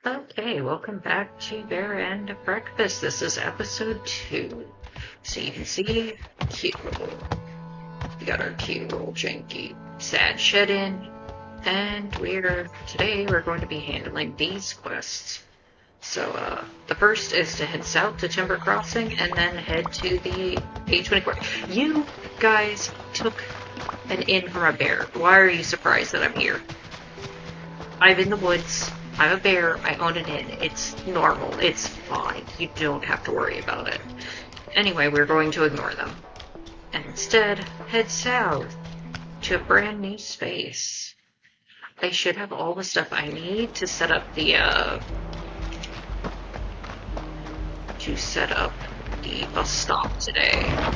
Okay, welcome back to Bear and Breakfast. This is episode 2. So you can see, cute little, we got our cute little janky sad shed in, and today we're going to be handling these quests. So, the first is to head south to Timber Crossing, and then head to the A24. You guys took an inn from a bear. Why are you surprised that I'm here? I'm in the woods. I'm a bear. I own an inn. It's normal. It's fine. You don't have to worry about it. Anyway, we're going to ignore them. And instead, head south to a brand new space. I should have all the stuff I need to set up the bus stop today.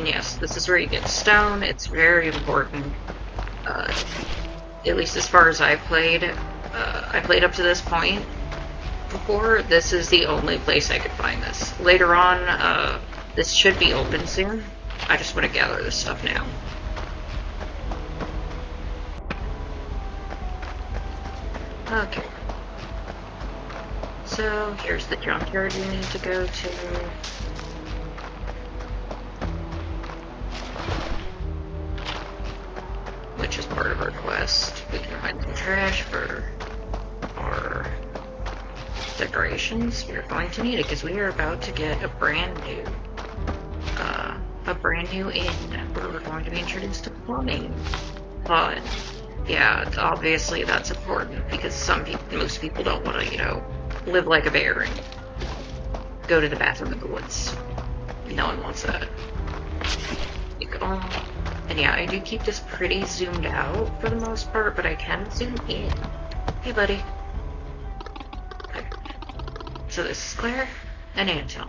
Yes, this is where you get stone. It's very important. At least as far as I've played. I played up to this point before. This is the only place I could find this. Later on, this should be open soon. I just want to gather this stuff now. Okay. So, here's the junkyard we need to go to. Which is part of our quest. We can find some trash for our decorations. We're going to need it because we are about to get a brand new inn where we're going to be introduced to plumbing. But yeah, obviously that's important because most people don't want to, live like a bear and go to the bathroom in the woods. No one wants that. And yeah, I do keep this pretty zoomed out for the most part, but I can zoom in. Hey, buddy. Okay. So this is Claire and Anton.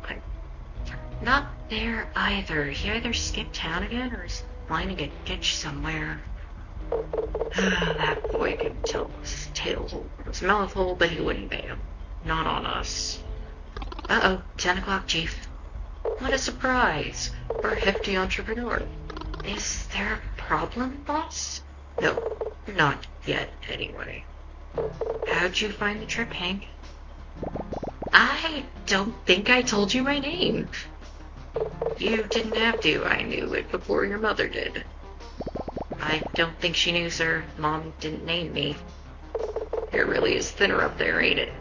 Okay. Not there either. He either skipped town again or is flying to get ditched somewhere. That boy could tell his tail from his mouth hole, but he wouldn't bail. Not on us. Uh-oh, 10 o'clock, Chief. What a surprise for a hefty entrepreneur. Is there a problem, boss? No, not yet, anyway. How'd you find the trip, Hank? I don't think I told you my name. You didn't have to. I knew it before your mother did. I don't think she knew, sir. Mom didn't name me. It really is thinner up there, ain't it?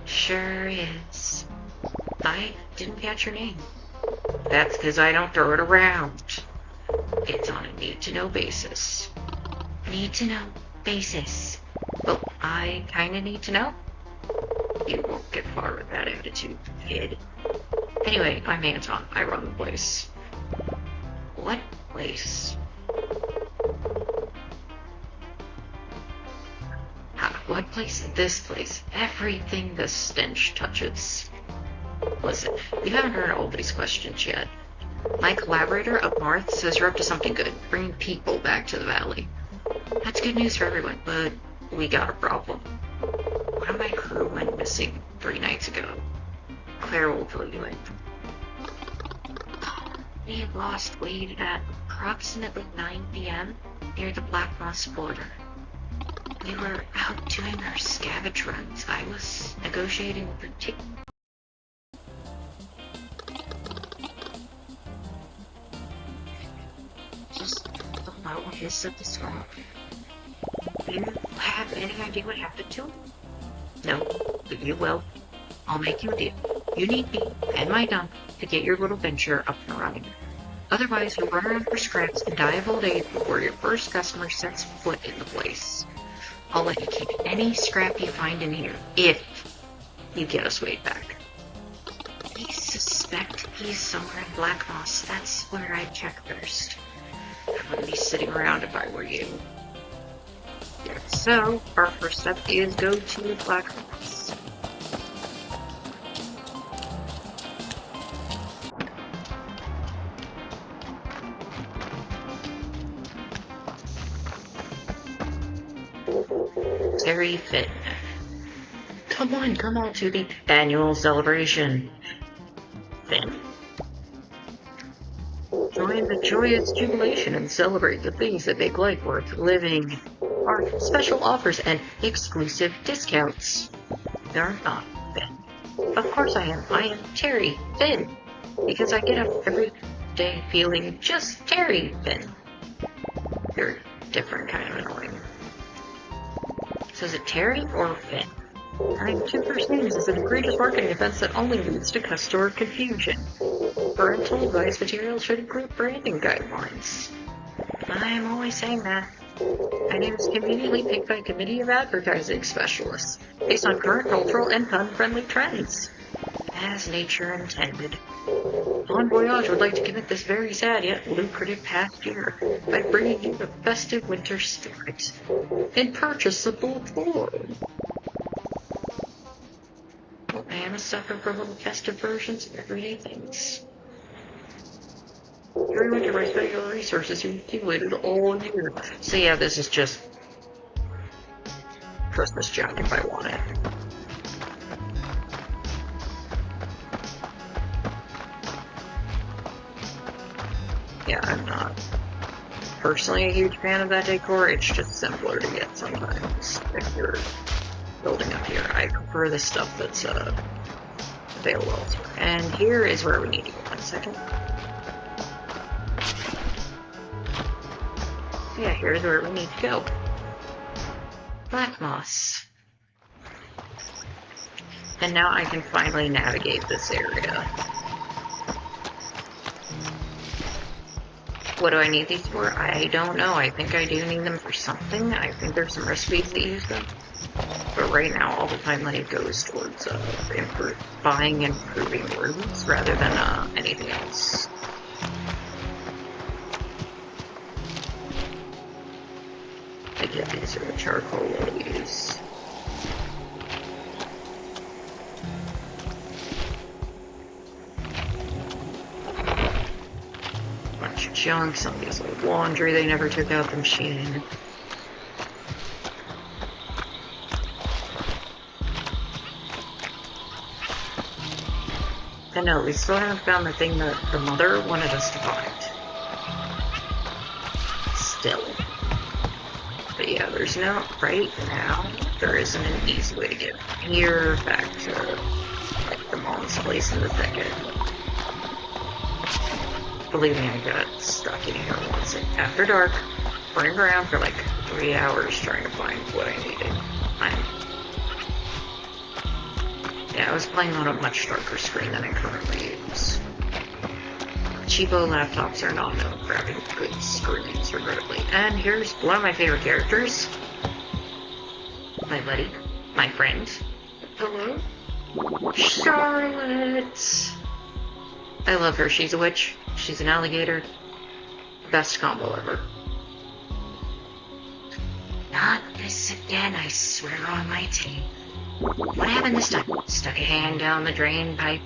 Sure is. I didn't catch your name. That's because I don't throw it around. It's on a need-to-know basis. Need-to-know basis? Well, I kinda need to know. You won't get far with that attitude, kid. Anyway, I'm Anton. I run the place. What place? What place? This place. Everything the stench touches. Listen, you haven't heard all these questions yet. My collaborator up north says you're up to something good, bringing people back to the valley. That's good news for everyone, but we got a problem. One of my crew went missing 3 nights ago. Claire will fill you in. We had lost Wade at approximately 9 p.m. near the Black Moss border. We were out doing our scavenge runs. I was negotiating a particular... Just the low hiss of the swamp. Do you have any idea what happened to him? No, but you will. I'll make you a deal. You need me and my dump to get your little venture up and running. Otherwise, you'll run around for scraps and die of old age before your first customer sets foot in the place. I'll let you keep any scrap you find in here, if you get us Wade back. I suspect he's somewhere in Black Moss. That's where I'd check first. I wouldn't be sitting around if I were you. Yeah, so, our first step is go to Black Moss. Very fit. Come on to the annual celebration. Finn. Join the joyous jubilation and celebrate the things that make life worth living. Our special offers and exclusive discounts. They're not Finn. Of course I am. I am Terry Finn. Because I get up every day feeling just Terry Finn. They're different, kind of annoying. So is it Terry or Finn? Having two first names is an egregious marketing offense that only leads to customer confusion. Parental advice material should include branding guidelines. I'm always saying that. My name is conveniently picked by a committee of advertising specialists, based on current cultural and pun-friendly trends. As nature intended. Bon Voyage would like to commit this very sad yet lucrative past year by bringing you the festive winter spirit and purchasable form. Will Anna suffer from little festive versions of everyday things? Every winter by special resources you accumulated all year. So yeah, this is just Christmas junk if I want it. Yeah, I'm not personally a huge fan of that decor. It's just simpler to get sometimes if you're building up here. I prefer the stuff that's available elsewhere. And here is where we need to go. 1 second. Yeah, here's where we need to go. Black moss. And now I can finally navigate this area. What do I need these for? I don't know. I think I do need them for something. I think there's some recipes that use them. But right now, all the time money goes towards buying and improving rooms rather than anything else. I get these are the charcoal lilies. Bunch of junk, some of these old laundry they never took out the machine. And no, we still haven't found the thing that the mother wanted us to find. Still. But yeah, there's no, right now, there isn't an easy way to get here back to, like, the mom's place in the thicket. Believe me, I got stuck in here once after dark, running around for like 3 hours trying to find what I needed. Yeah, I was playing on a much darker screen than I currently use. Cheapo laptops are not known for having good screens, regrettably. And here's one of my favorite characters. My buddy. My friend. Hello? Charlotte! I love her. She's a witch. She's an alligator. Best combo ever. Not this again, I swear on my team. What happened this time? Stuck a hand down the drain pipe.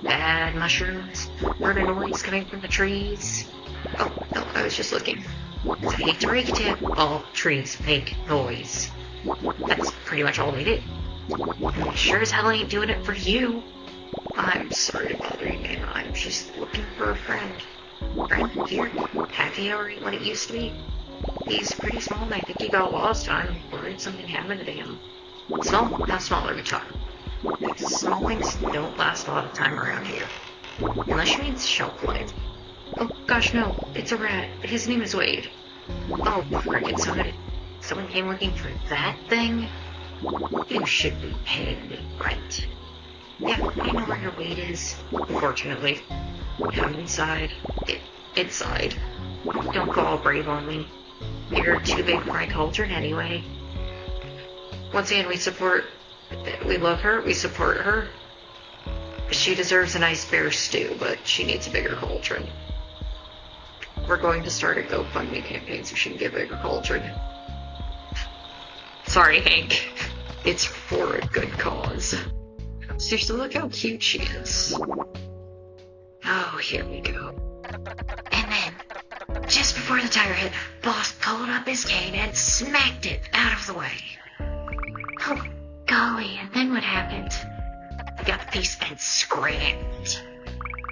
Bad mushrooms. Heard a noise coming from the trees. Oh, no, I was just looking. I hate to break it to you. All trees make noise. That's pretty much all they do. And sure as hell ain't doing it for you. I'm sorry to bother you, man. I'm just looking for a friend. Friend here? Happy hour ain't what it used to be. He's pretty small and I think he got lost. I'm worried something happened to him. Small? How small are we talking? Small things don't last a lot of time around here. Unless you mean shelf life. Oh gosh, no. It's a rat. His name is Wade. Oh, frickin' someone came looking for that thing? You should be paying me, right? Yeah, I know where your Wade is. Unfortunately. Come inside. Inside. Don't go all brave on me. You're too big for my cauldron anyway. Once again, we love her, we support her. She deserves a nice bear stew, but she needs a bigger cauldron. We're going to start a GoFundMe campaign so she can get a bigger cauldron. Sorry, Hank. It's for a good cause. Seriously, look how cute she is. Oh, here we go. And then, just before the tire hit, Boss pulled up his cane and smacked it out of the way. Oh, golly, and then what happened? I got the piece and screamed.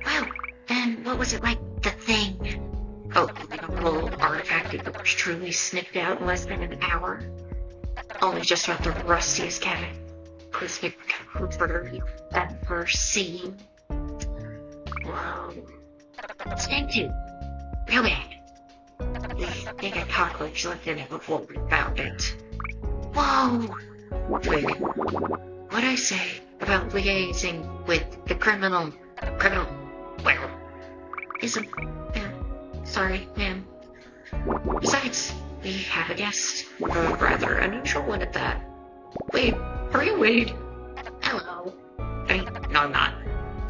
Well, and what was it like? The thing. Oh, like a little artifact that was truly sniffed out in less than an hour. Only just about the rustiest cabin. Cosmic comforter you've ever seen. Whoa. Snake tooth. Real bad. We think a cockroach lived in it before we found it. Whoa! Wait, what'd I say about liaising with the criminal? Well, isn't... sorry, ma'am. Besides, we have a guest. A rather unusual one at that. Wade, are you Wade? Hello. I mean, no, I'm not.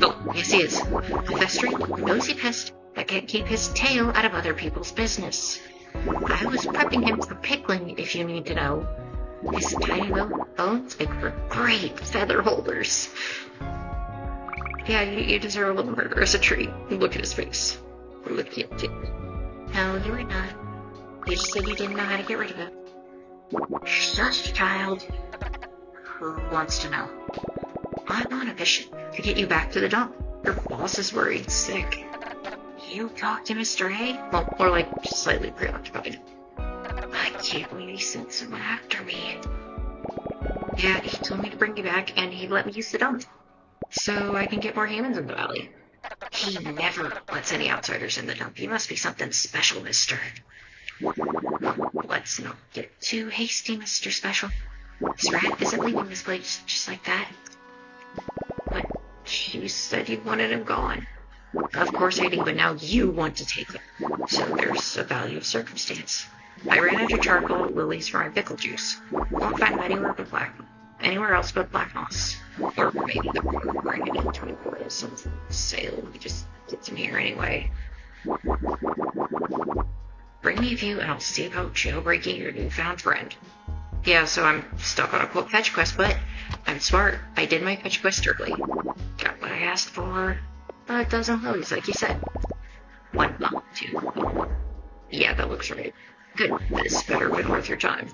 Oh, yes, he is. A festering, nosy pest that can't keep his tail out of other people's business. I was prepping him for pickling, if you need to know. His tiny little bones make for great feather holders. Yeah, you deserve a little murder as a treat. Look at his face. Look at it. No, you were not. You just said you didn't know how to get rid of it. Shush, child. Who wants to know? I'm on a mission to get you back to the dump. Your boss is worried sick. You talked to Mr. A? Well, more like slightly preoccupied. I can't believe he sent someone after me. Yeah, he told me to bring you back, and he let me use the dump. So I can get more humans in the valley. He never lets any outsiders in the dump. You must be something special, mister. Let's not get too hasty, Mr. Special. This rat isn't leaving this place just like that. But you said you wanted him gone. Of course I do, but now you want to take him. So there's a value of circumstance. I ran out of charcoal at Lily's for my pickle juice. Won't find him anywhere else but Black Moss. Or maybe the river bring it into a portal some sail. We just get him here anyway. Bring me a few and I'll see about jailbreaking your newfound friend. Yeah, so I'm stuck on a quote fetch quest, but I'm smart. I did my fetch quest early. Got what I asked for. A dozen loads, like you said. 1 bomb, 2. Yeah, that looks right. Good. This better have been worth your time.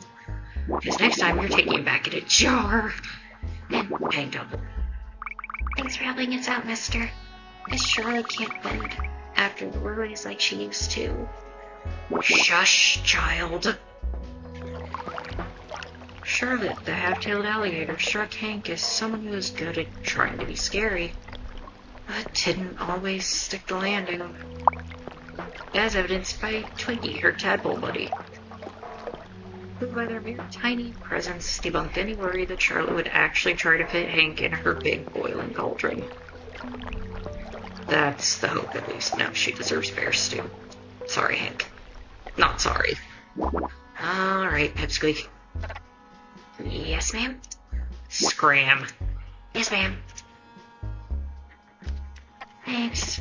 Because next time you're taking him back in a jar. And hanged up. Thanks for helping us out, mister. Miss Shirley can't bend after the worries like she used to. Shush, child. Charlotte, the half-tailed alligator, struck Hank as someone who was good at trying to be scary, but didn't always stick the landing. As evidenced by Twinkie, her tadpole buddy, who by their mere tiny presence debunked any worry that Charlotte would actually try to fit Hank in her big boiling cauldron. That's the hope, at least. No, she deserves bear stew. Sorry, Hank. Not sorry. Alright, Pipsqueak. Yes, ma'am? Scram. Yes, ma'am. Thanks.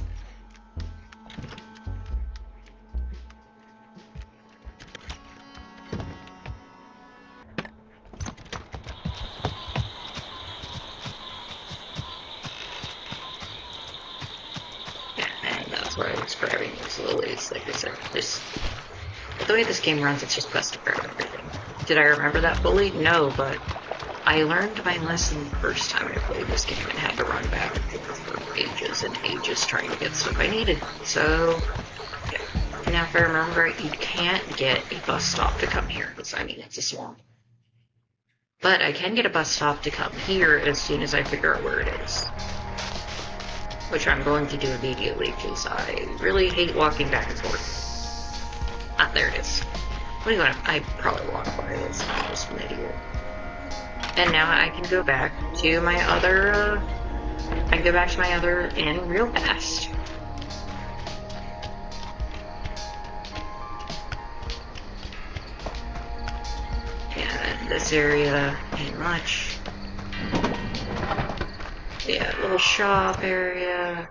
And that's why I was grabbing these lilies, like I said. The way this game runs, it's just best to grab everything. Did I remember that fully? No, but I learned my lesson the first time I played this game and had to run back and forth for ages and ages trying to get stuff I needed. So, yeah. Now if I remember right, you can't get a bus stop to come here, because I mean, it's a swamp. But I can get a bus stop to come here as soon as I figure out where it is. Which I'm going to do immediately, because I really hate walking back and forth. Ah, there it is. What do you want? I probably want to buy this. I'm just an idiot. And now I can go back to my other, inn real fast. And this area ain't much. Yeah, little shop area.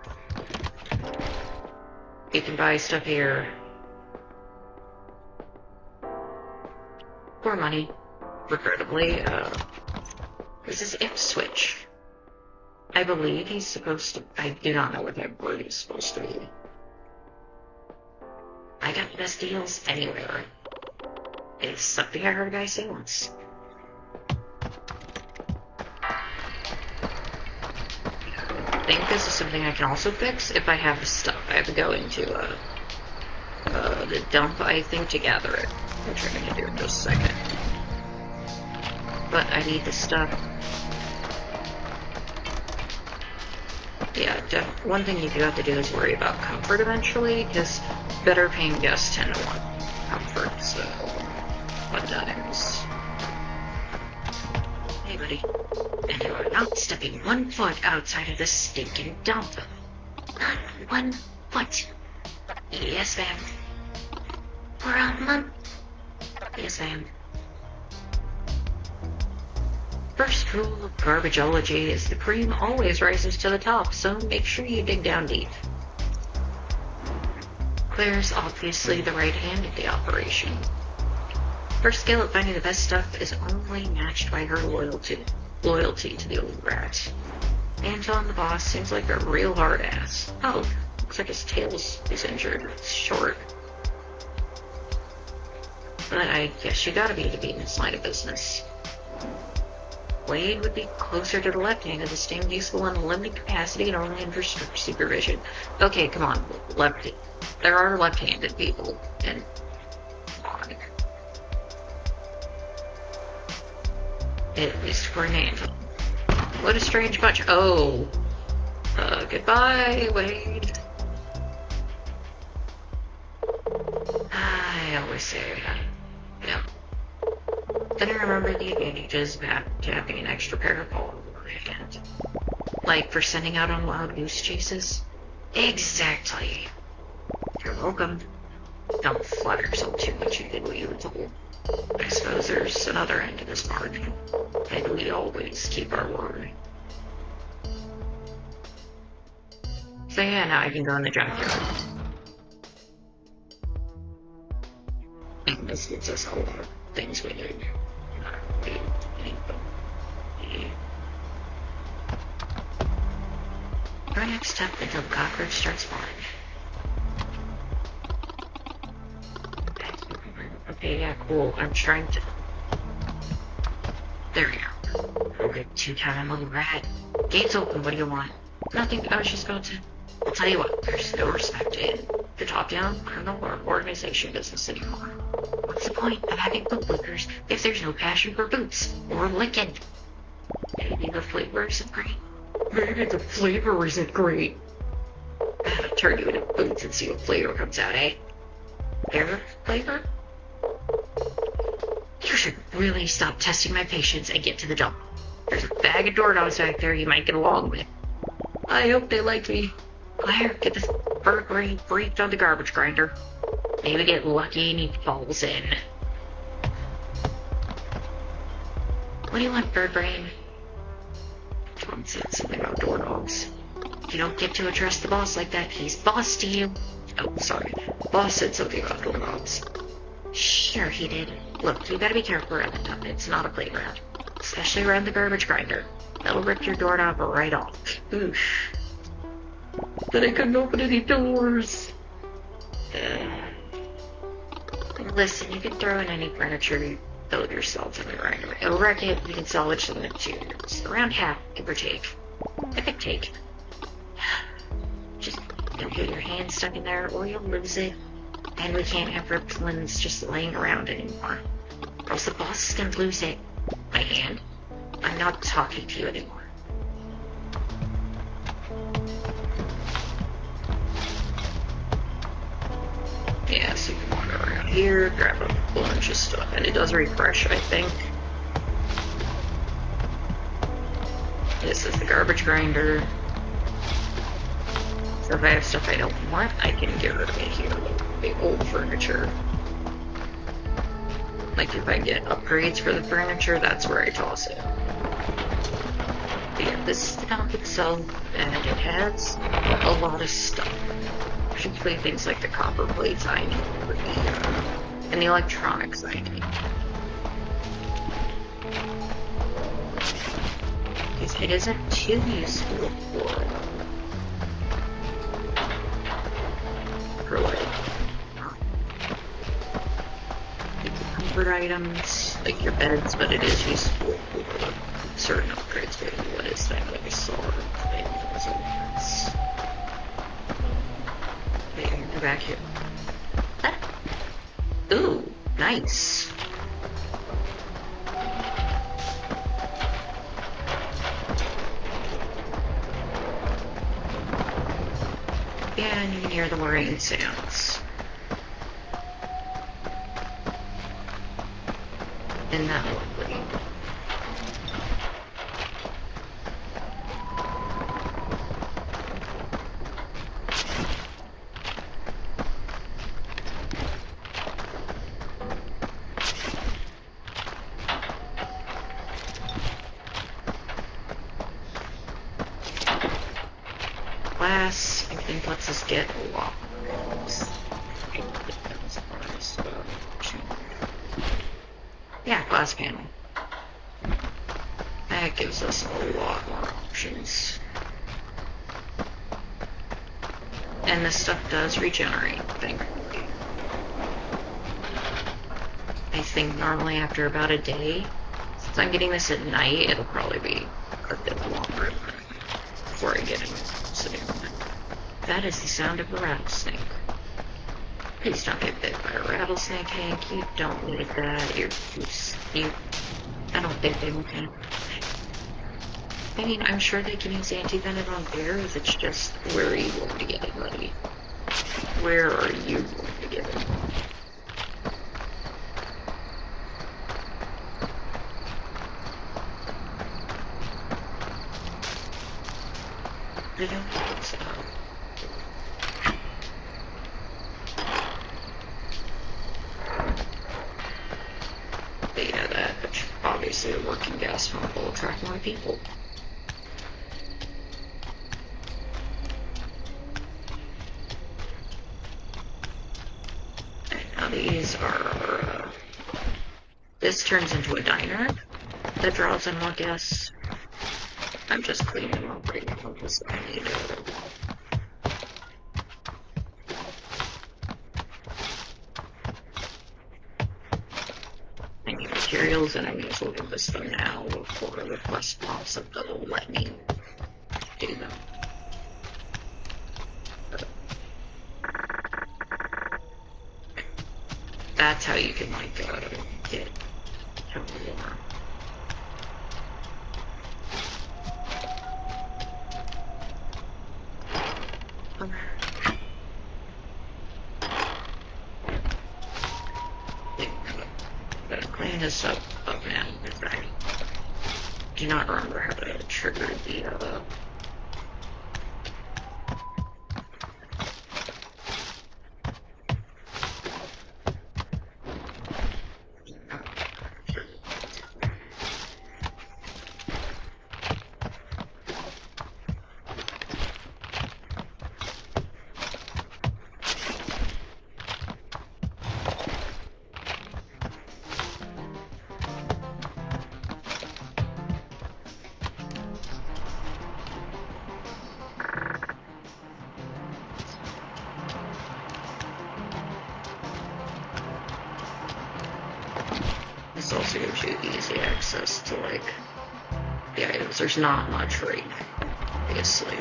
You can buy stuff here. For money, regrettably. This is Ipswich. I believe he's supposed to... I do not know what that word is supposed to be. I got the best deals anywhere. It's something I heard a guy say once. I think this is something I can also fix if I have the stuff. I have to go into the dump, I think, to gather it, which I'm going to do in just a second. But I need this stuff. Yeah, one thing you do have to do is worry about comfort eventually, because better paying guests tend to want comfort, so fun times. Hey, buddy. And you are not stepping 1 foot outside of this stinking dump. Not 1 foot. Yes, ma'am. For a month. Yes, ma'am. First rule of garbageology is the cream always rises to the top, so make sure you dig down deep. Claire's obviously the right hand of the operation. Her skill at finding the best stuff is only matched by her loyalty to the old rat. Anton, the boss, seems like a real hard ass. Oh, looks like his tail is injured. It's short. But I guess you gotta be to be in this line of business. Wade would be closer to the left-handed, esteemed useful in a limited capacity and only under strict supervision. Okay, come on, there are left-handed people, and come on. At least for an Anton. What a strange bunch. Oh. Goodbye, Wade. I always say that. Yeah. Then I remember the advantages of having an extra pair of balls in my hand. Like for sending out on wild goose chases? Exactly. You're welcome. Don't flatter yourself too much, you did what you were told. I suppose there's another end to this bargain, and we always keep our word. So yeah, now I can go in the junkyard. And this gives us a lot of things we need. Our next step until the cockroach starts flying. Okay, yeah, cool. I'm trying to... There we go. Okay, 2-time little rat. Gate's open, what do you want? Nothing, I was just about to... I'll tell you what, there's no respect in the top-down criminal or organization business anymore. What's the point of having bootlickers if there's no passion for boots or licking? Maybe the flavor isn't great. Maybe the flavor isn't great. I'll turn you into boots and see what flavor comes out, eh? Their flavor? You should really stop testing my patience and get to the dump. There's a bag of doorknobs back there you might get along with. I hope they like me. Claire, get this bird brain briefed on the garbage grinder. Maybe get lucky and he falls in. What do you want, bird brain? Tom said something about doorknobs. You don't get to address the boss like that. He's boss to you. Oh, sorry. Boss said something about doorknobs. Sure he did. Look, you gotta be careful around the dump. It's not a playground. Especially around the garbage grinder. That'll rip your doorknob right off. Oof. Then I couldn't open any doors. Listen, you can throw in any furniture you build yourself in the grinder. It'll wreck it, you can salvage some materials. Around half, give or take. A big take. Just don't get your hand stuck in there or you'll lose it. And we can't have ripped limbs just laying around anymore. Or else the boss is gonna lose it. My hand. I'm not talking to you anymore. Yeah, so you can wander around here, grab a bunch of stuff, and it does refresh, I think. This is the garbage grinder. So if I have stuff I don't want, I can get rid of it here. The old furniture. Like if I get upgrades for the furniture, that's where I toss it. But yeah, this is the dump itself, and it has a lot of stuff. Particularly things like the copper plates I need for and the electronics I need. Because it isn't too useful for like comfort items, like your beds, but it is useful for certain upgrades. Maybe what is that? Like a solar thing. Back here. Ooh, nice. Yeah, and you can hear the rain sounds. Isn't that lovely? Glass, I think, lets us get a lot more items. Yeah, glass panel. That gives us a lot more options. And this stuff does regenerate, thankfully. I think normally after about a day, since I'm getting this at night, it'll probably be a bit longer before I get in sitting on it. That is the sound of a rattlesnake. Please don't get bit by a rattlesnake, Hank. You don't need that. I don't think they can. I mean, I'm sure they can use anti-venom on bears. It's just, where are you going to get it, buddy? Where are you going to get it? I don't think so. But yeah, that obviously a working gas pump will attract more people. And now these are, this turns into a diner that draws in more gas. I'm just cleaning them up right now because I need materials, and I may as well do this one now before the request pops up that will let me do them. That's how you can, like, get totally more. Better clean this up now because I do not remember how to trigger the This also gives you easy access to, like, the items. There's not much right now, obviously.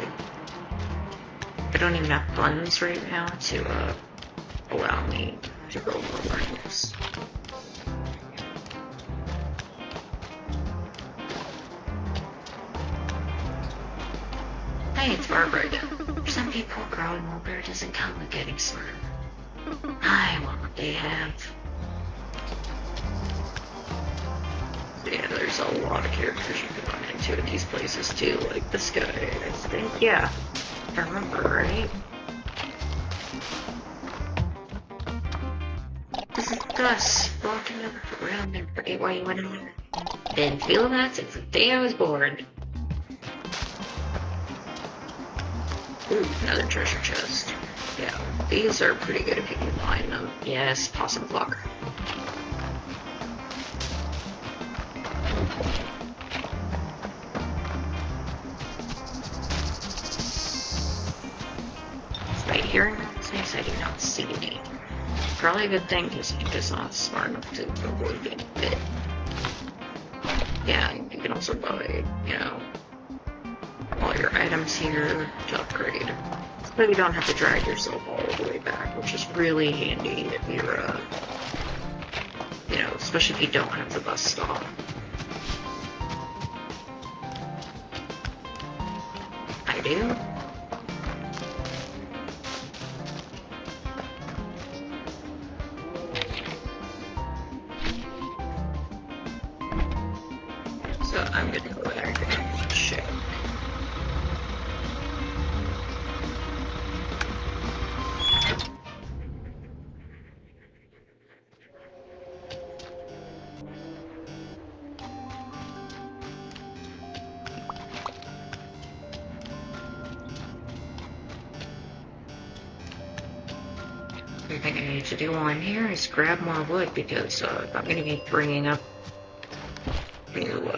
I don't even have funds right now to, allow me to build more items. Hey, it's Barbara. For some people, growing older doesn't come with getting smarter. I want what they have. Yeah, there's a lot of characters you can run into in these places too, like this guy, I think. Yeah, I remember, right? This is Gus, walking around and forget why you went in there. Didn't feel that since the day I was born. Ooh, another treasure chest. Yeah, these are pretty good if you can find them. Yes, possum clock. Right here, since I do not see any. Probably a good thing because Hank is not smart enough to avoid getting bit. Yeah, and you can also buy, you know, all your items here to upgrade. But you don't have to drag yourself all the way back, which is really handy if you're, you know, especially if you don't have the bus stop. I do. So I'm gonna go there and check. The thing I need to do while I'm here is grab more wood because I'm going to be bringing up new, we're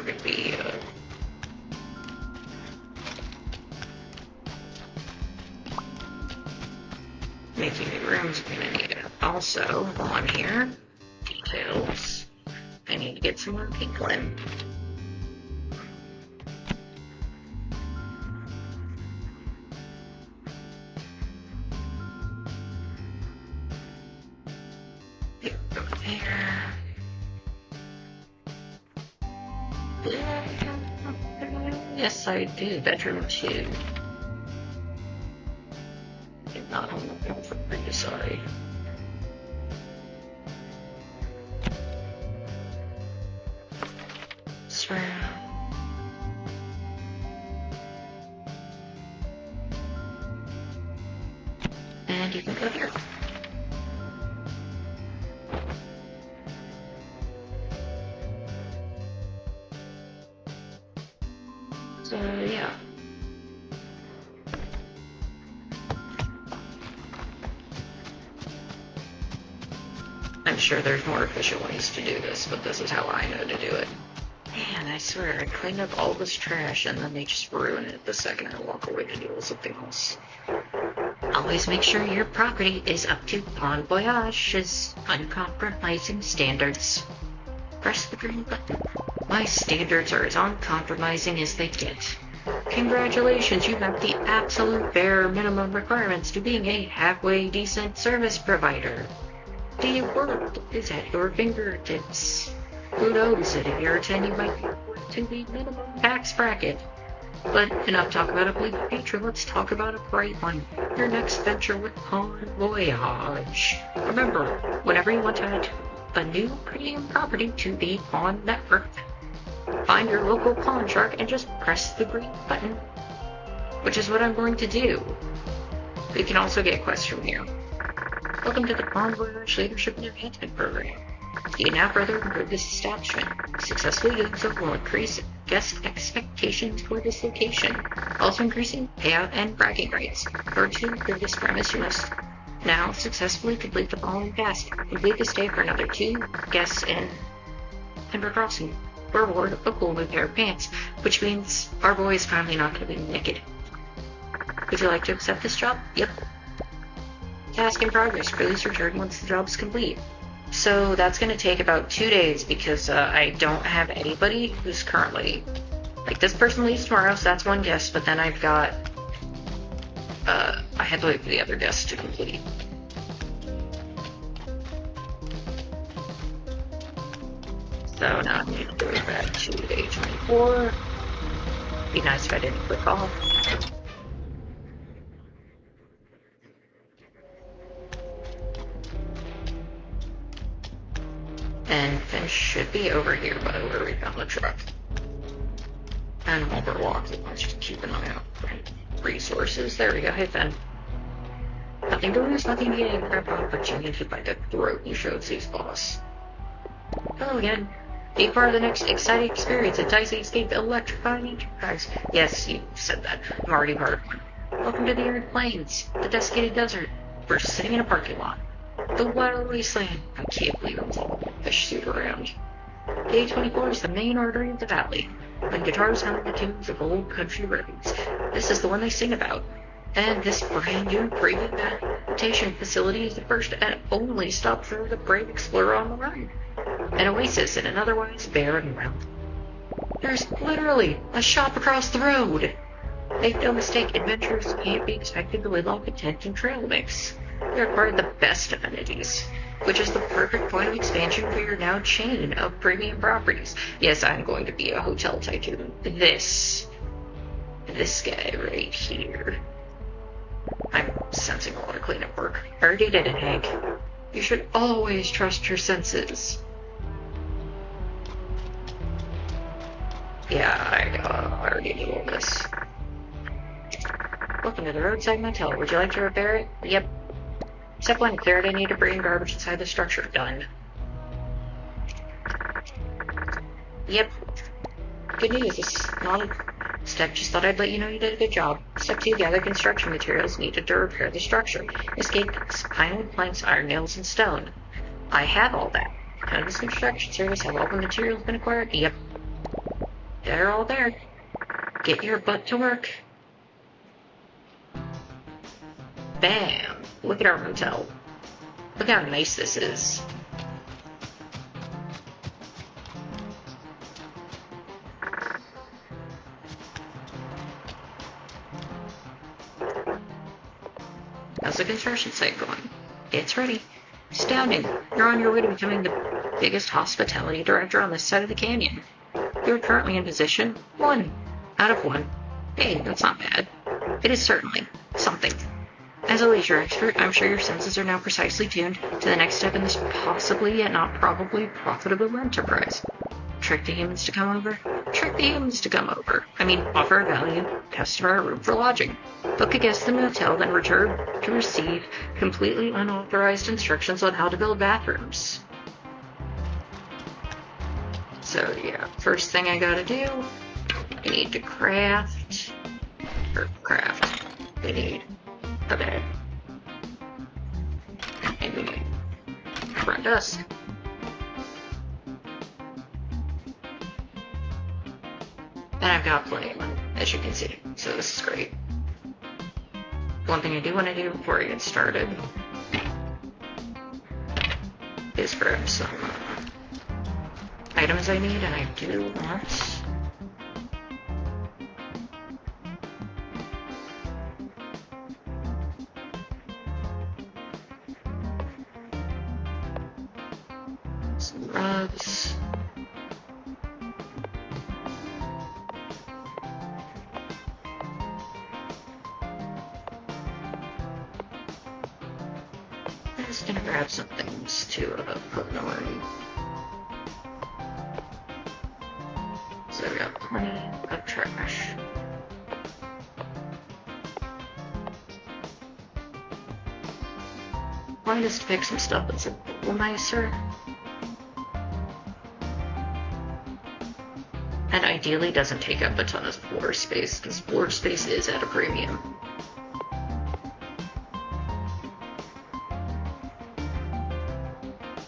going to be, making new rooms. I'm going to need it. Also, while I'm here, details, I need to get some more pinkling. Yes, I do. Bedroom 2. Did not home for free, sorry. Swear. And you can go here. So, yeah. I'm sure there's more efficient ways to do this, but this is how I know to do it. Man, I swear, I cleaned up all this trash and then they just ruin it the second I walk away to deal with something else. Always make sure your property is up to Bon Voyage's uncompromising standards. Press the green button. My standards are as uncompromising as they get. Congratulations, you met the absolute bare minimum requirements to being a halfway decent service provider. The world is at your fingertips. Who knows, at a year or 10 you might be afforded to the minimum tax bracket. But enough talk about a bleak future, let's talk about a bright one. Your next venture with Bon Voyage. Remember, whenever you want to add a new premium property to the Pawn network, find your local pawn shark and just press the green button, which is what I'm going to do. You can also get quests from here. Welcome to the Bon Voyage Leadership and Enhancement Program. You now further improve this establishment. Successfully doing so will increase guest expectations for this location, also increasing payout and bragging rights. For to improve this premise, you must now successfully complete the following task. Complete the stay for another 2 guests in Timber Crossing. Reward a cool new pair of pants, which means our boy is finally not going to be naked. Would you like to accept this job? Yep. Task in progress. Please return once the job is complete. So that's going to take about 2 days because I don't have anybody who's currently... Like, this person leaves tomorrow, so that's 1 guest, but then I've got... I had to wait for the other guests to complete. So now I'm going to go back to day 24. Be nice if I didn't click off. And Finn should be over here by where we found the truck. And while we're walking, let's just keep an eye out for resources. There we go. Hey, Finn. Nothing to lose, nothing to gain. Grandpa put you into by the throat and showed his boss. Hello again. Be part of the next exciting experience at Dicey Escape Electrifying Enterprise. Yes, you said that. I'm already part of one. Welcome to the arid plains, the desiccated desert. We're sitting in a parking lot. The wild wasteland. I can't believe I'm all fish suit around. Day 24 is the main artery of the valley. When guitars hum the tunes of old country roads, this is the one they sing about. And this brand new premium meditation facility is the first and only stop for the brave explorer on the run. An oasis in an otherwise barren realm. There's literally a shop across the road. Make no mistake, adventurers can't be expected to live on content and trail mix. They're part of the best amenities, which is the perfect point of expansion for your now chain of premium properties. Yes, I'm going to be a hotel tycoon. This guy right here. I'm sensing a lot of cleanup work. I already did it, Hank. You should always trust your senses. Yeah, I already did all this. Welcome to the roadside motel. Would you like to repair it? Yep. Step 1, clear any debris and garbage inside the structure. Done. Yep. Good news. This is not a step. Just thought I'd let you know you did a good job. Step 2, gather construction materials needed to repair the structure. Escape pine wood planks, iron nails, and stone. I have all that. How does construction service have all the materials been acquired? Yep. They're all there. Get your butt to work. Bam! Look at our motel. Look how nice this is. How's the construction site going? It's ready. Astounding. You're on your way to becoming the biggest hospitality director on this side of the canyon. You're currently in position 1 out of 1. Hey, that's not bad. It is certainly something. As a leisure expert, I'm sure your senses are now precisely tuned to the next step in this possibly yet not probably profitable enterprise. Trick the humans to come over? Trick the humans to come over. I mean, offer a value customer a room for lodging. Book a guest in the motel, then return to receive completely unauthorized instructions on how to build bathrooms. So yeah, first thing I gotta do, I need to craft. I need a bed. And front desk. And I've got plenty of money, as you can see, so this is great. One thing I do want to do before I get started is grab some items I need, and I do want some rugs. I'm just gonna grab some things to put away. So I've got plenty of trash. Why just pick some stuff that's a little nicer? And ideally doesn't take up a ton of floor space, because floor space is at a premium.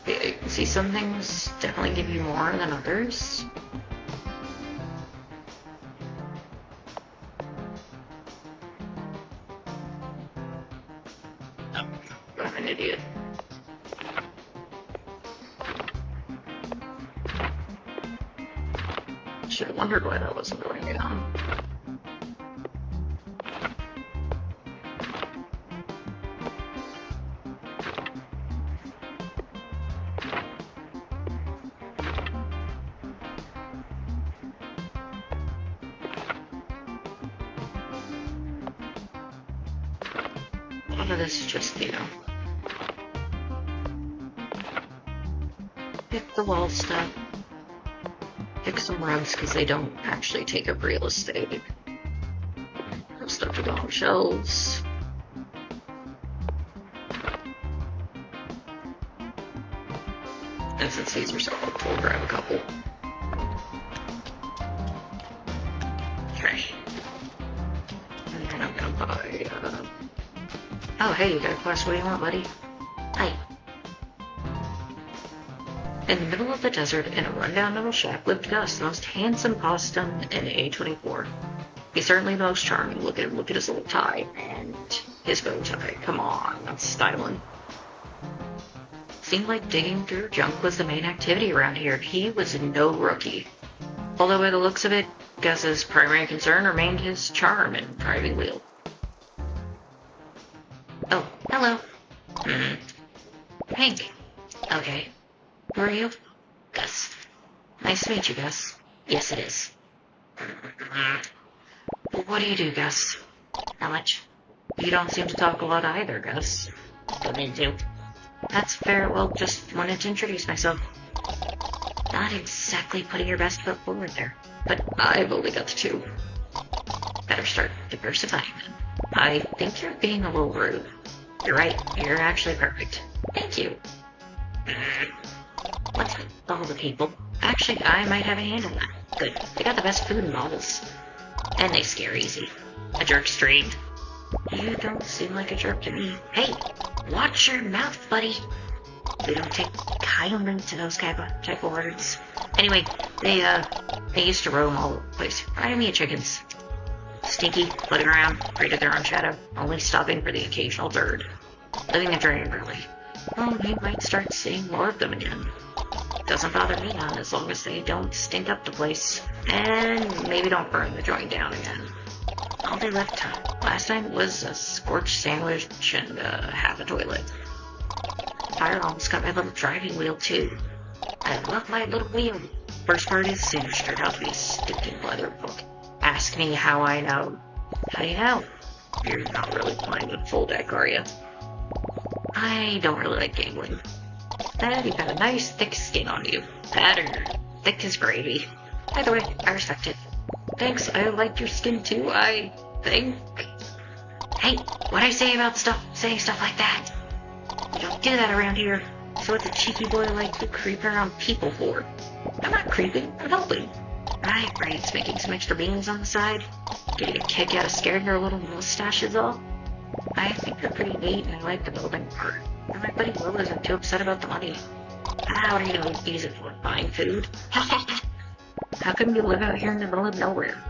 You can see some things definitely give you more than others. I'm an idiot. Should have wondered why that wasn't going down. A lot of this is just, you know, pick the wall stuff. Pick some rugs because they don't actually take up real estate. Have stuff to go on shelves. And since these are so helpful, we'll grab a couple. Okay. And then I'm gonna buy, Oh, hey, you got a quest. What do you want, buddy? Hi. In the middle of the desert, in a rundown little shack, lived Gus, the most handsome possum in A24. He's certainly the most charming. Look at his little tie and his bow tie. Come on, that's styling. Seemed like digging through junk was the main activity around here. He was no rookie. Although by the looks of it, Gus's primary concern remained his charm and driving wheel. Oh, hello. Hank. Okay. Who are you? Gus. Nice to meet you, Gus. Yes, it is. What do you do, Gus? Not much. You don't seem to talk a lot either, Gus. Don't mean to. That's fair. Well, just wanted to introduce myself. Not exactly putting your best foot forward there. But I've only got the two. Better start diversifying then. I think you're being a little rude. You're right. You're actually perfect. Thank you. What's with all the people? Actually, I might have a hand on that. Good. They got the best food and models. And they scare easy. A jerk's trained. You don't seem like a jerk to me. Hey, watch your mouth, buddy. We don't take kindly to those type of words. Anyway, they used to roam all over the place. Right me chickens. Stinky, floating around, afraid of their own shadow, only stopping for the occasional bird. Living the dream, really. Well, you might start seeing more of them again. Doesn't bother me none, as long as they don't stink up the place. And maybe don't burn the joint down again. All they left last time was a scorched sandwich and half a toilet. Fire almost got my little driving wheel, too. I love my little wheel. Worst part is, soon turned out to be a stinking leather book. Ask me how I know. How do you know? You're not really playing with full deck, are you? I don't really like gambling. And you've got a nice thick skin on you. Pattern. Thick as gravy. Either way, I respect it. Thanks, I like your skin too, I think. Hey, what'd I say about saying stuff like that? You don't do that around here. So what's a cheeky boy like you creeping around people for? I'm not creeping, I'm helping. Right, it's making some extra beans on the side. Getting a kick out of scaring her little mustache is all. I think they're pretty neat and I like the building part. And my buddy Will isn't too upset about the money. What are you going to use it for? Buying food? How come you live out here in the middle of nowhere?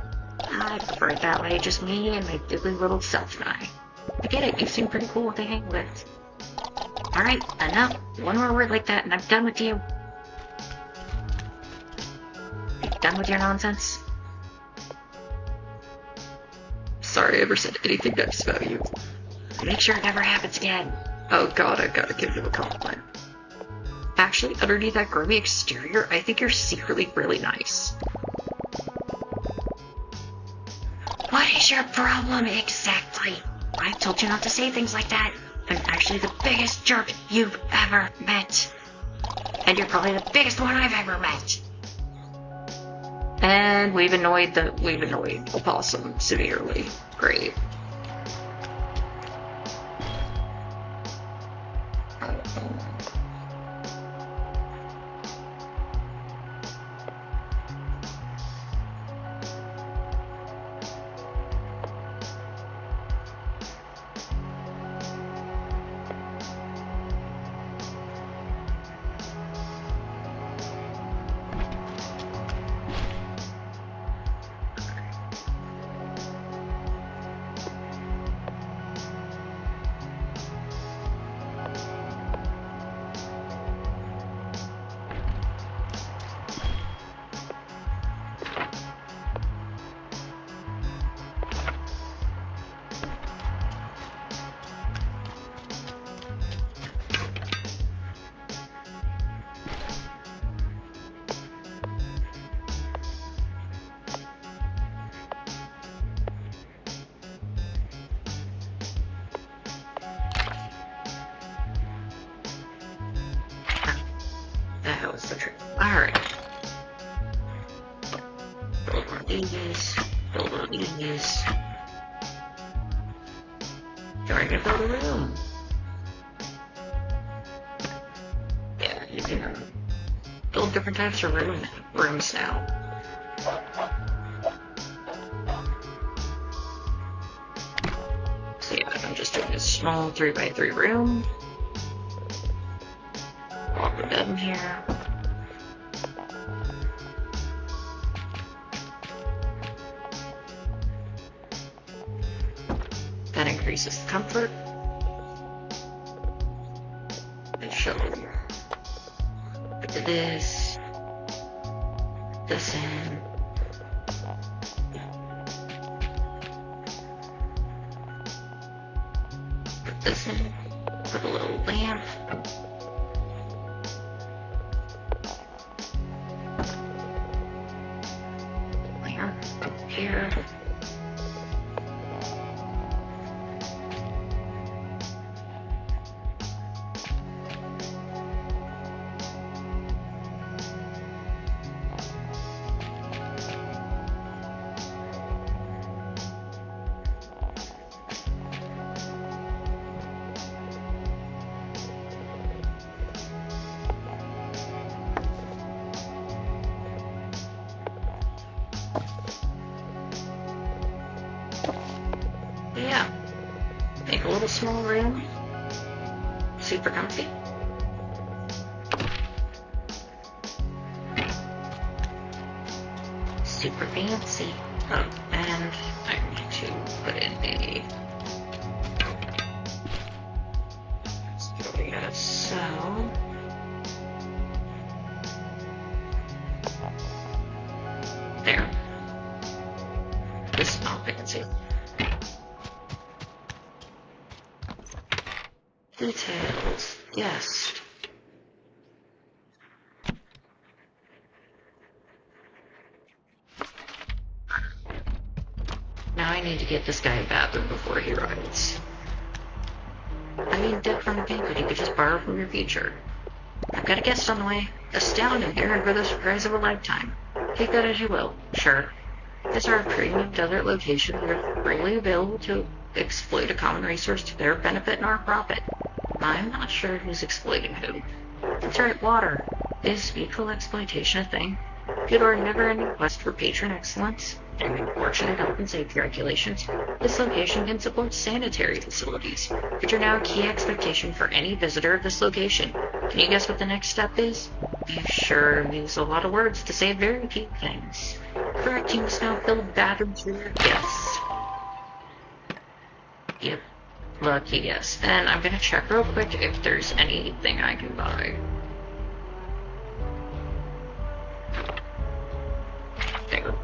I prefer it that way, just me and my diddly little self and I. I get it, you seem pretty cool to hang with. Alright, enough. One more word like that and I'm done with you. Done with your nonsense? Sorry I ever said anything nice about you. Make sure it never happens again. Oh god, I gotta give you a compliment. Actually, underneath that grimy exterior, I think you're secretly really nice. What is your problem exactly? I told you not to say things like that. I'm actually the biggest jerk you've ever met. And you're probably the biggest one I've ever met. And we've annoyed the opossum severely. Great. That was the trick. Alright. Build on these. Build on these. We're gonna build a room. Yeah, you can build different types of rooms now. So yeah, I'm just doing a small 3x3 room. Walk the bed in here. That increases the comfort. And show this in. this in. Put a little lamp. Lamp here. Yeah, make a little small room. Super comfy. Super fancy. Oh, and I need to put in a... So... There. This is not fancy. Details. Yes. Now I need to get this guy a bathroom before he rides. I mean, debt from the banquet you could just borrow from your future. I've got a guest on the way. Astounding, errand for the surprise of a lifetime. Take that as you will. Sure. This is our premium desert location. We're freely available to exploit a common resource to their benefit and our profit. I'm not sure who's exploiting who. That's right, water. Is mutual exploitation a thing? Due to our never-ending quest for patron excellence and unfortunate health and safety regulations, this location can support sanitary facilities, which are now a key expectation for any visitor of this location. Can you guess what the next step is? You sure use a lot of words to say very few things. Correct, you must now fill the bathroom for your guests. Yep. Lucky yes. Then I'm gonna check real quick if there's anything I can buy. There.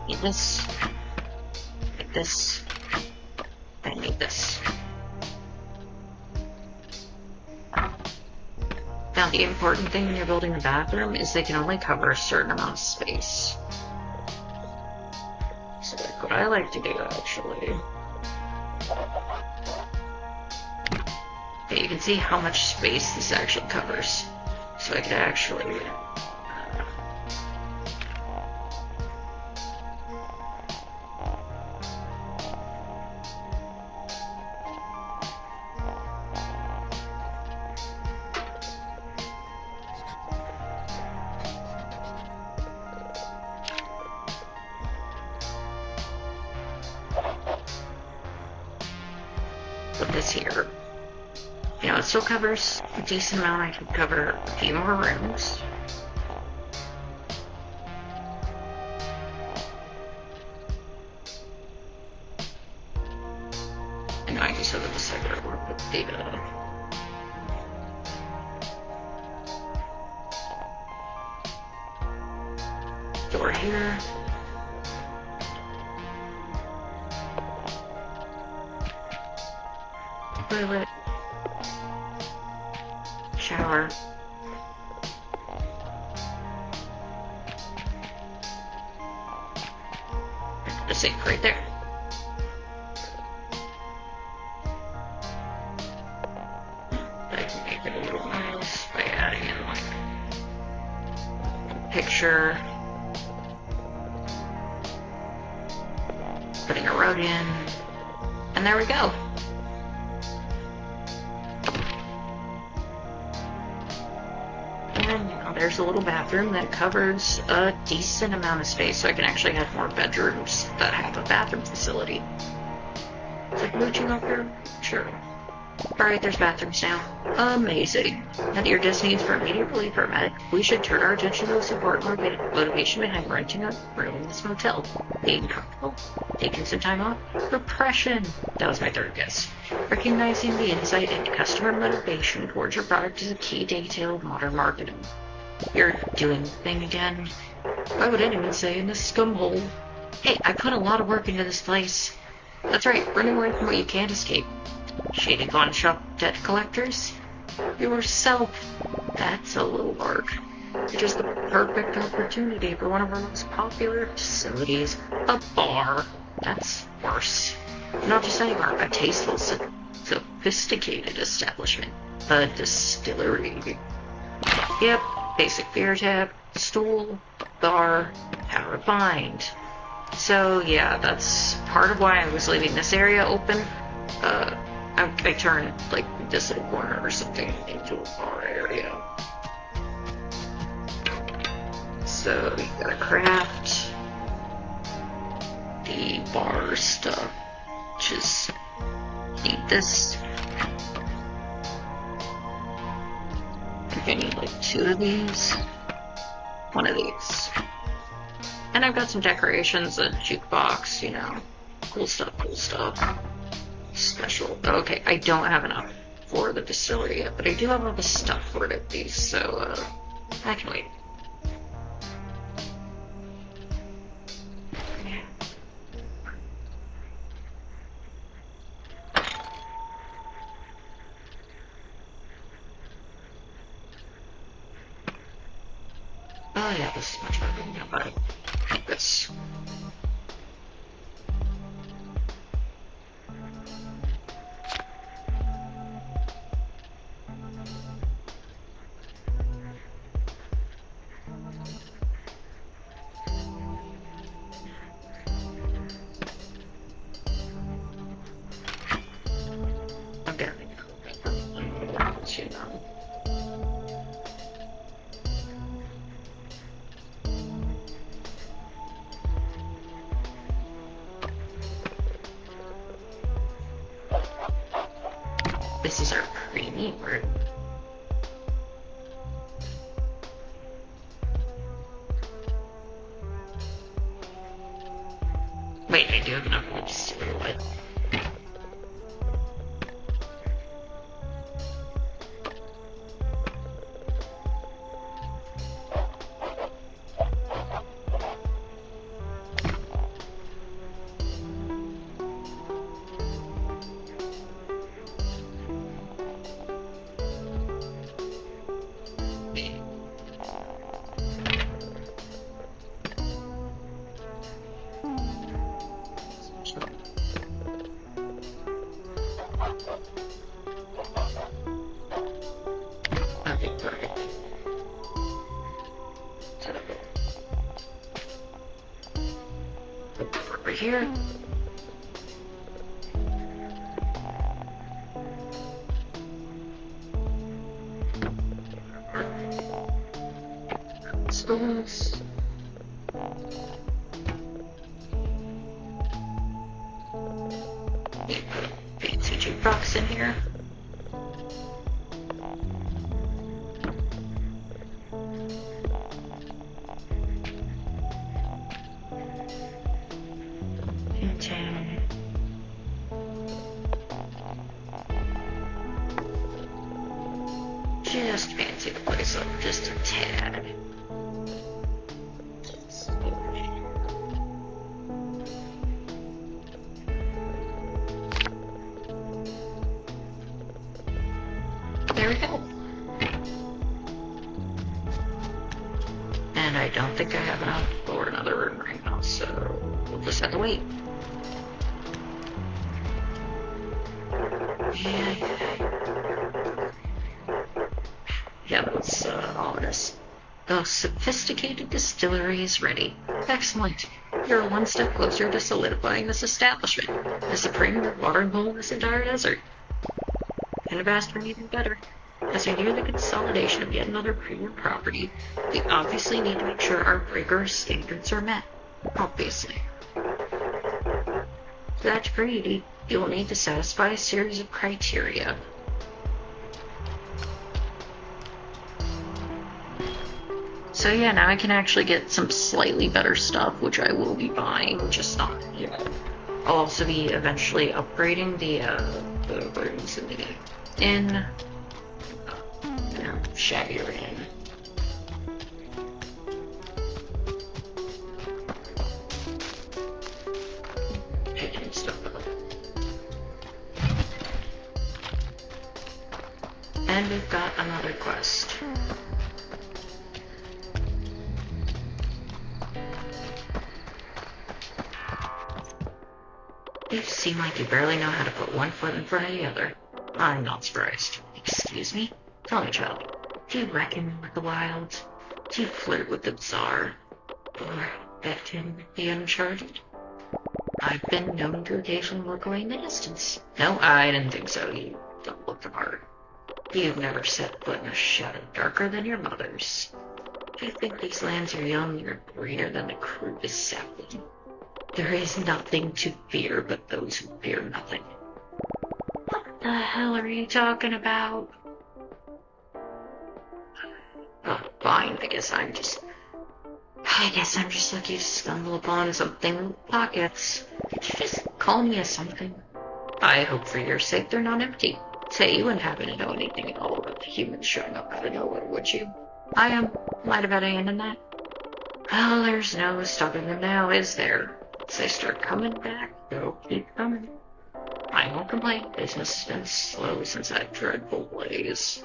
Need this. Need this. I need this. Now, the important thing when you're building a bathroom is they can only cover a certain amount of space. So, like, what I like to do, actually... Okay, you can see how much space this actually covers. So I could actually... put this here. You know, it still covers a decent amount. I can cover a few more rooms. And I just have a separate one with the door here. Toilet. Shower. The sink right there. I can make it a little nice by adding in like a picture. Putting a rug in. And there we go. And now there's a little bathroom that covers a decent amount of space, so I can actually have more bedrooms that have a bathroom facility. It's like mooching off your... Sure. Alright, there's bathrooms now. Amazing. Now that your desk needs for immediate relief are met, we should turn our attention to the support motivation behind renting a room in this motel. Being comfortable, taking some time off, repression. That was my third guess. Recognizing the insight into customer motivation towards your product is a key detail of modern marketing. You're doing the thing again. Why would anyone say in this scumhole? Hey, I put a lot of work into this place. That's right, running away from what you can't escape. Shady pawn shop debt collectors? Yourself. That's a low mark. It is the perfect opportunity for one of our most popular facilities, a bar. That's worse. Not just any bar, a tasteful, sophisticated establishment. A distillery. Yep, basic beer tap, stool, bar, how refined. So yeah, that's part of why I was leaving this area open. I turned like this little corner or something into a bar area. So you gotta craft the bar stuff. Just need this. I think I need like 2 of these. 1 of these. And I've got some decorations, a jukebox, you know. Cool stuff, cool stuff. Special. Okay, I don't have enough for the distillery yet, but I do have all the stuff for it at least, so, I can wait. Oh yeah, this is much better than that, but I think this. I'm gonna make it, you know. This is our creamy room. Wait, I do have enough room to see what. Okay, perfect. Set up over here. Spoons. Fancy jukebox in here. Just fancy the place up just a tad. There we go. And I don't think I have enough for another room right now, so we'll just have to wait. Yeah, that was ominous. The sophisticated distillery is ready. Excellent. You're one step closer to solidifying this establishment, the supreme watering hole in this entire desert. And I've asked for even better. As we near the consolidation of yet another premium property, we obviously need to make sure our rigorous standards are met. Obviously. That's greedy. You will need to satisfy a series of criteria. So yeah, now I can actually get some slightly better stuff, which I will be buying, just not yet. I'll also be eventually upgrading the rooms in the inn. Shabbier inn. Picking stuff up. And we've got another quest. You seem like you barely know how to put one foot in front of the other. I'm not surprised. Excuse me? Tell me, child. Do you reckon with the wild? Do you flirt with the bizarre? Or beckon the uncharted? I've been known to occasionally look away in the distance. No, I didn't think so. You don't look the part. You've never set foot in a shadow darker than your mother's. If you think these lands are young, you're greener than the crudest sapling. There is nothing to fear but those who fear nothing. What the hell are you talking about? Oh, fine. I guess I'm just lucky to stumble upon something in pockets. Could you just call me a something? I hope for your sake they're not empty. Say, you wouldn't happen to know anything at all about the humans showing up out of nowhere, would you? Might have had a hand in that. Well, there's no stopping them now, is there? Once they start coming back, they'll keep coming. I won't complain. Business has been slow since that dreadful blaze.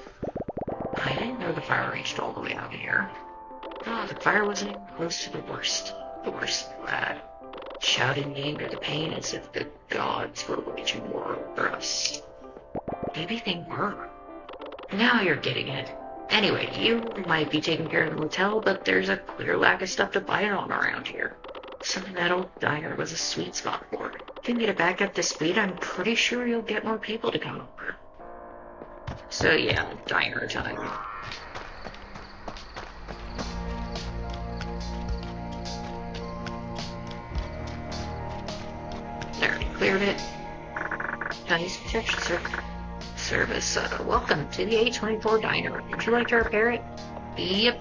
I didn't know the fire reached all the way out here. Oh, the fire wasn't even close to the worst. The worst lad. Shouting the anger, the pain, as if the gods were waging war over us. Maybe they were. Now you're getting it. Anyway, you might be taking care of the motel, but there's a clear lack of stuff to buy it on around here. Something that old diner was a sweet spot for. If you can get it back up to speed, I'm pretty sure you'll get more people to come over. So yeah, diner time. Already cleared it. Nice protection service. Welcome to the A24 diner. Would you like to repair it? Yep.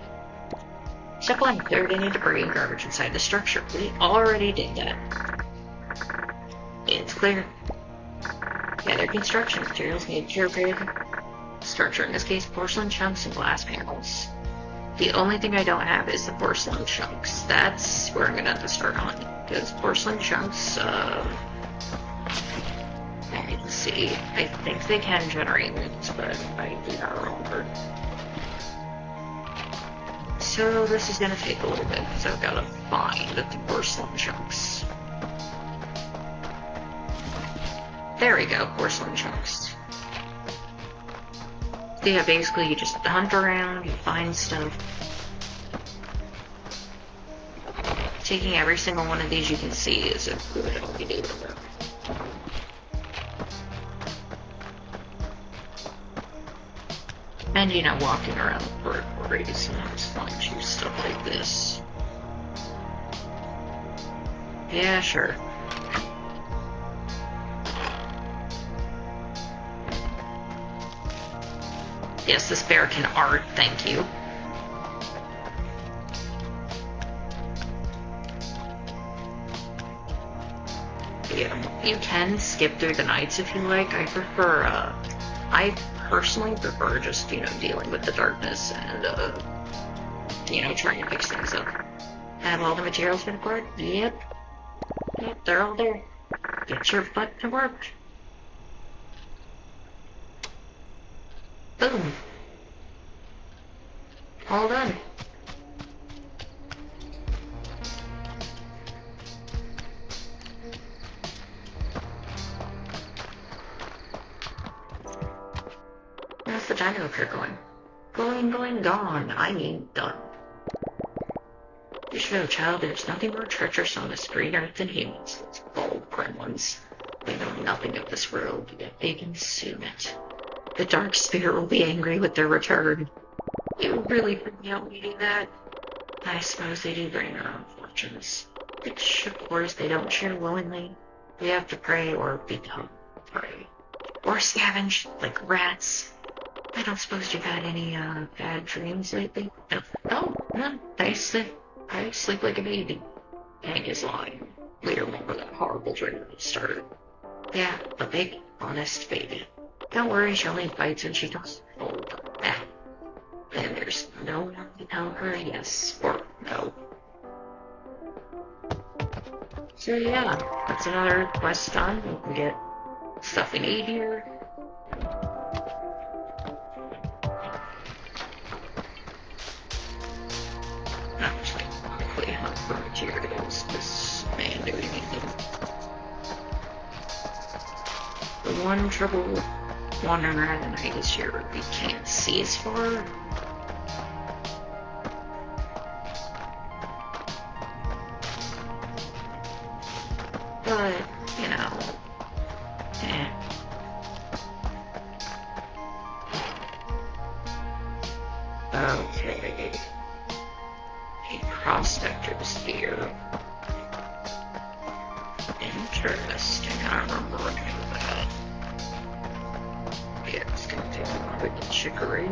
Step 1. Cleared any debris and garbage inside the structure. We already did that. It's clear. Gather construction materials needed to repair the structure. In this case, porcelain chunks and glass panels. The only thing I don't have is the porcelain chunks. That's where I'm going to have to start on. Because porcelain chunks, let's see. I think they can generate moons, but I do not remember. So this is going to take a little bit, because I've got to find the porcelain chunks. There we go, porcelain chunks. So yeah, basically you just hunt around, you find stuff. Taking every single one of these you can see is a good idea. And, you know, walking around the periphery, sometimes find you stuff like this. Yeah, sure. Yes, this bear can art, thank you. Yeah, you can skip through the nights if you like. I personally prefer just, you know, dealing with the darkness and, you know, trying to fix things up. Have all the materials been acquired? Yep. Yep, they're all there. Get your butt to work. Boom. All done. How's the dino repair going? Going, gone. I mean, done. You should know, child, there's nothing more treacherous on this green earth than humans. Those bold gremlins. They know nothing of this world, yet they consume it. The dark spirit will be angry with their return. It would really freak me out reading that. I suppose they do bring their own fortunes, which, of course, they don't share willingly. We have to pray or become prey. Or scavenge, like rats. I don't suppose you've had any, bad dreams lately? No. Oh, no. I sleep like a baby. Hank is lying. We remember that horrible dream at the start. Yeah, a big, honest baby. Don't worry, she only bites when she gets old. And there's no one to tell her yes or no. So yeah, that's another quest done. We can get stuff we need here. I'm just gonna quickly hunt for materials. This man doing anything. The one trouble wandering around the night is you can't see as far. But, you know, Okay. A prospector's here. Interesting, I don't remember any of that. Yeah, it's gonna take a quick chicory.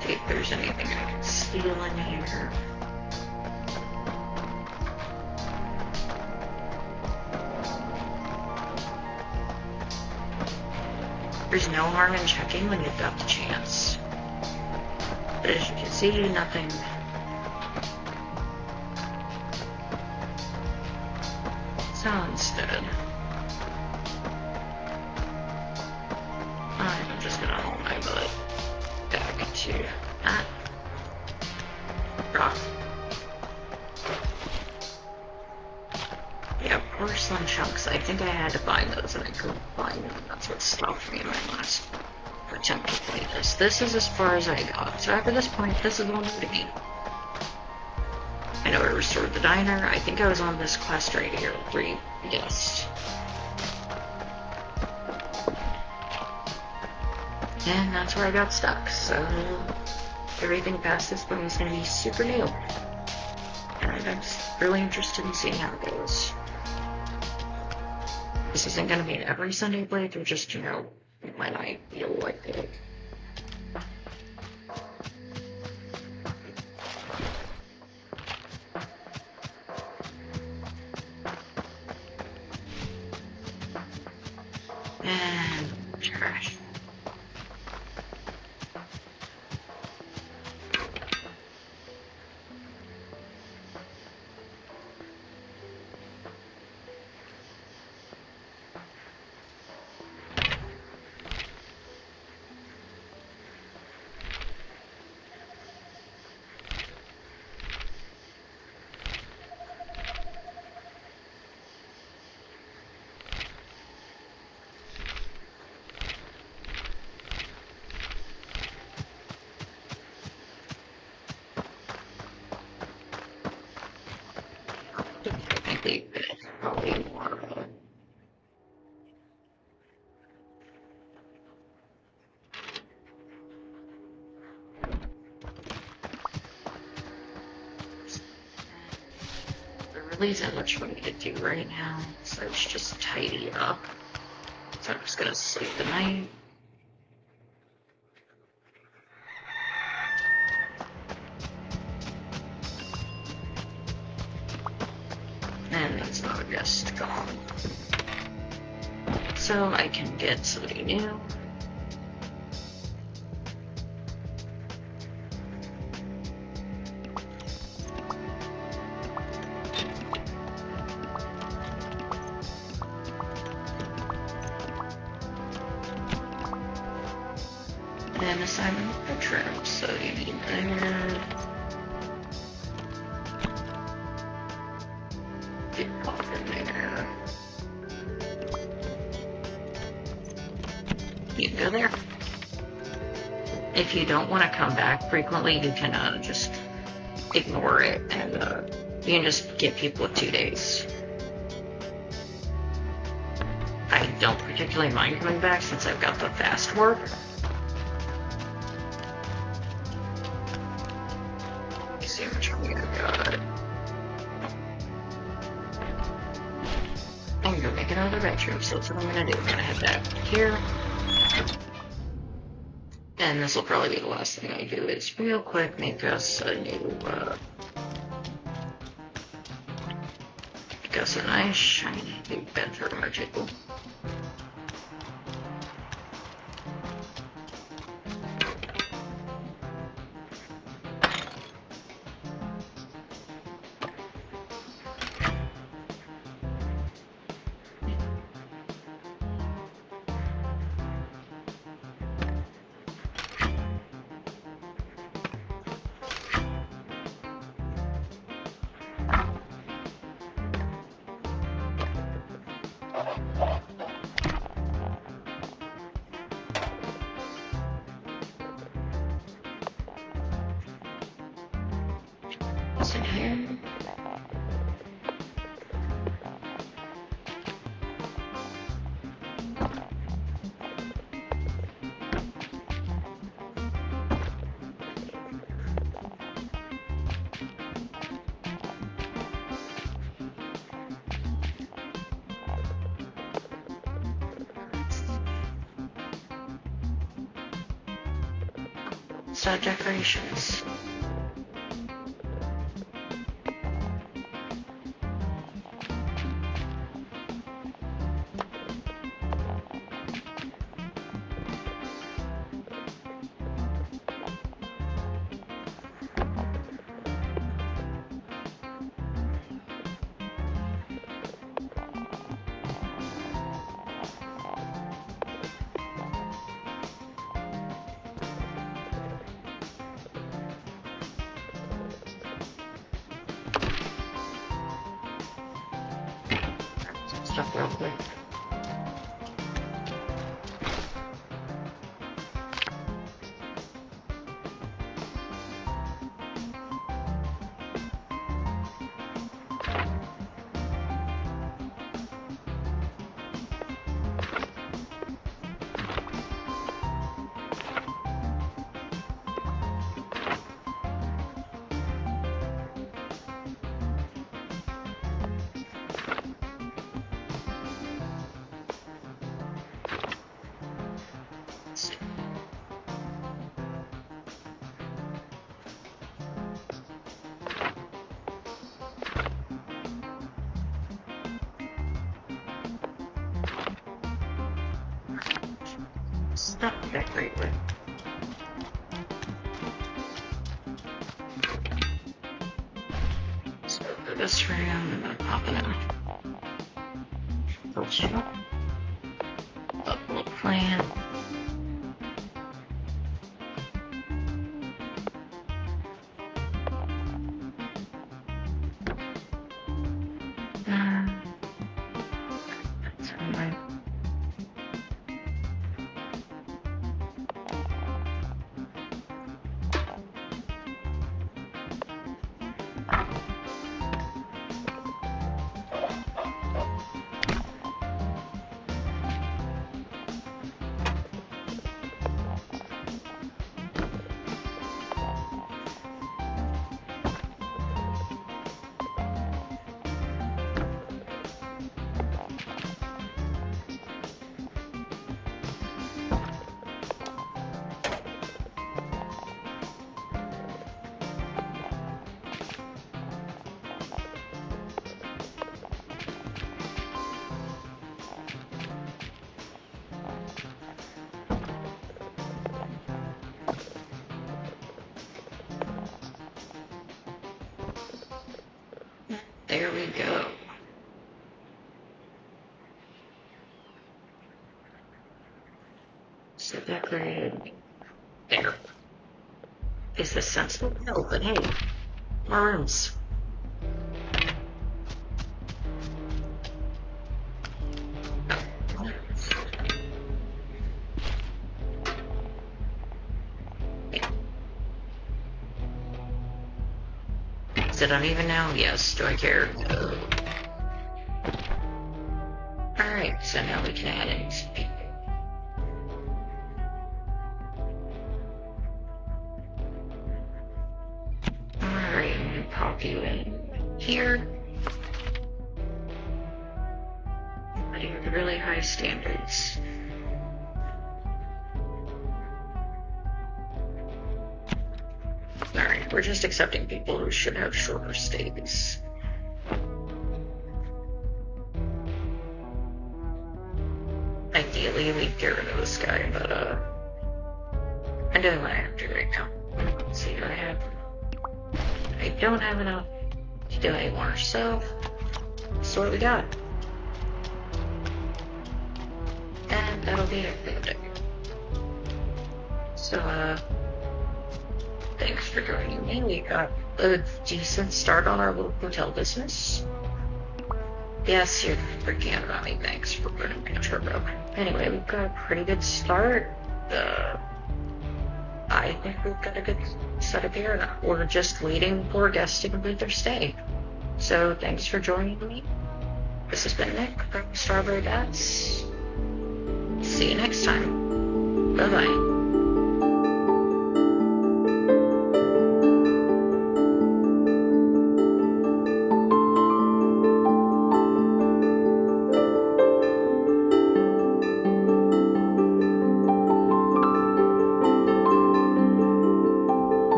See if there's anything I can steal in here. There's no harm in checking when you've got the chance. But as you can see, nothing. So instead, I'm just gonna hold my butt back to that rock. Yeah, porcelain chunks. I think I had to find those and I couldn't find them. That's what stopped me in my last attempt to play this. This is as far as I got. So after this point, this is all new to me. I know I restored the diner. I think I was on this quest right here. Yes. And that's where I got stuck. So everything past this point is going to be super new. And I'm just really interested in seeing how it goes. This isn't going to be an every Sunday playthrough, just, you know, when I feel like it. And trash. Probably more of a there really isn't much for me to do right now, so let's just tidy up. So I'm just gonna sleep tonight. And it's not just gone. So I can get somebody new. And assignment for trim, so you need there. Get off in there. You can go there. If you don't want to come back frequently, you can just ignore it, and you can just get people with 2 days. I don't particularly mind coming back since I've got the fast work. Let's see how much money I've got. true, so that's what I'm gonna do. I'm gonna head back here. And this will probably be the last thing I do is real quick make us a new, make us a nice shiny new bed for our table. What's in here? Side decorations. Stuff real quick. Stuff to decorate with. So for this room, I'm gonna pop in a little shop, a little plant. That's all right. There we go. So decorated. There. Is this sensible? No, but hey, more rooms. Is it uneven now? Yes. Do I care? No. Alright, so now we can add in some people. Alright, I'm gonna pop you in here. Anybody would really standards. Alright, we're just accepting people who should have shorter stays. Ideally, we'd get rid of this guy, but, I'm doing what I have to right now. Let's see what I have. I don't have enough to do any more, so that's what we got. And that'll be it for the day. So, thanks for joining me. We got a decent start on our little hotel business. Yes, you're freaking out about me. Thanks for putting me on turbo. Anyway, we've got a pretty good start. I think we've got a good setup here. We're just waiting for guests to complete their stay. So, thanks for joining me. This has been Nick from Strawberry Bats. See you next time. Bye-bye.